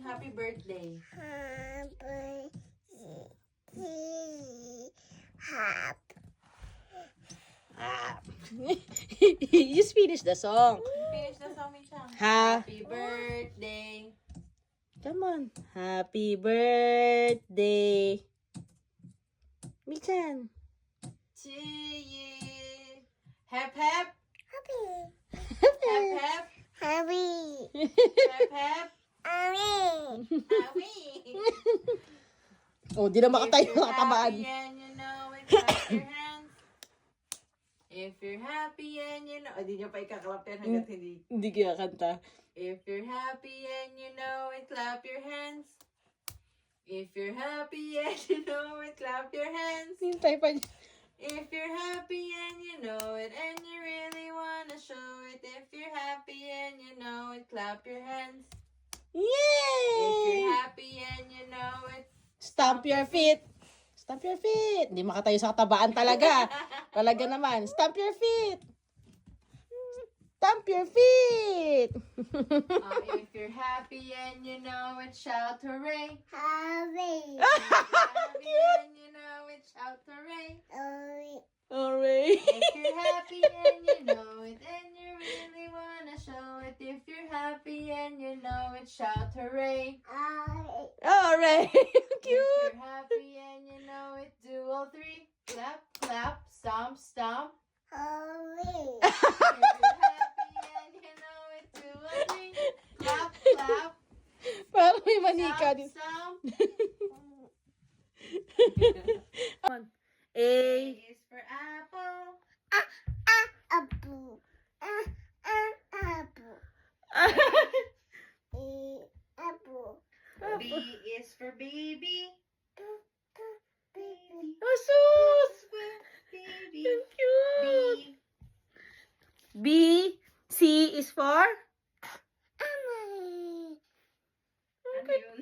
happy birthday. Just finish the song. Finish the song, Michang. Ha? Happy birthday. Come on. Happy birthday. Michan. To you. Hep hep. Hep hep. Happy. Hep hep. Happy. Awi. Oh, di na makatayo If you're nakatabaan. happy and you know it, clap your hands. If you're happy and you know... Hindi nyo pa ikaklap yan hanggat hindi. Hindi kaya kanta. If you're happy and you know it, clap your hands. If you're happy and you know it, clap your hands. Hintay pa niya. If you're happy and you know it, and you really wanna show it. If you're happy and you know it, clap your hands. If you're Yay! happy and you know it. Stamp your feet. Stamp your feet. Hindi makatayo sa katabaan talaga. Talaga naman. Stamp your feet. Stamp your feet. If you're happy and you know it, shout hooray. Happy. Happy and you know it, shout hooray. Alright. If you're happy and you know it, and you really wanna show it. If you're happy and you know it, shout hooray. Alright. If Cute. you're happy and you know it, do all three. Clap, clap, stomp, stomp. If you're happy and you know it, do all three. Clap, clap, Parang may manika stomp, din. stomp. A. A is for apple. Apple. Apple. Apple. B is for baby. Baby. Asus! Baby. Cute. B. B. C is for? Ano yun?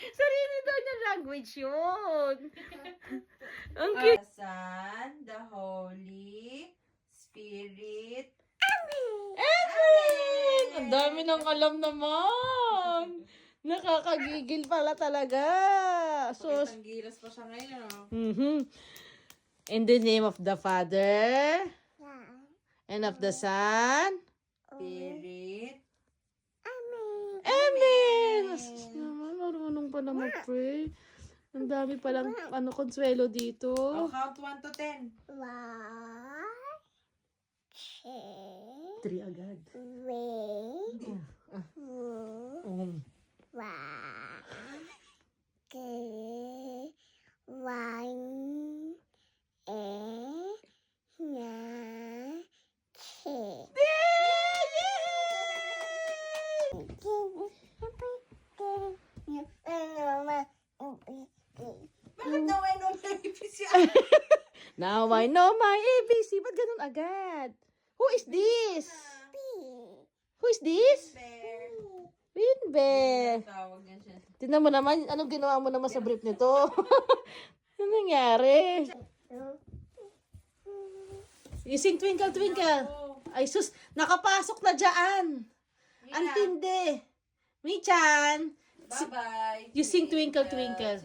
Sarili daw niya language yun. Ang cute. The Son, the Holy Spirit. Evan! Ang dami ng alam naman. Nakakagigil pala talaga. So, Isang gilas pa siya ngayon. in the name of the Father, and of the Son, Spirit. Amen! Asus naman, marunong pa na mag-pray. Ang dami palang konsuelo dito. Oh, count 1 to 10. 1, 2, 3 agad. 3, 4, 1, 2, 1, Bakit daw ay nung naipis yan? Now I know my ABC. Ba't ganun agad? Who is this? Who is this? Bear. Winbe. Tawag niya siya. Tingnan mo naman, anong ginawa mo naman sa brief nito? Ano nangyari? You sing Twinkle Twinkle. Oh, Ay sus, nakapasok na dyan. Ang yeah. tindi. Michan, Bye-bye. you sing Twinkle Twinkle.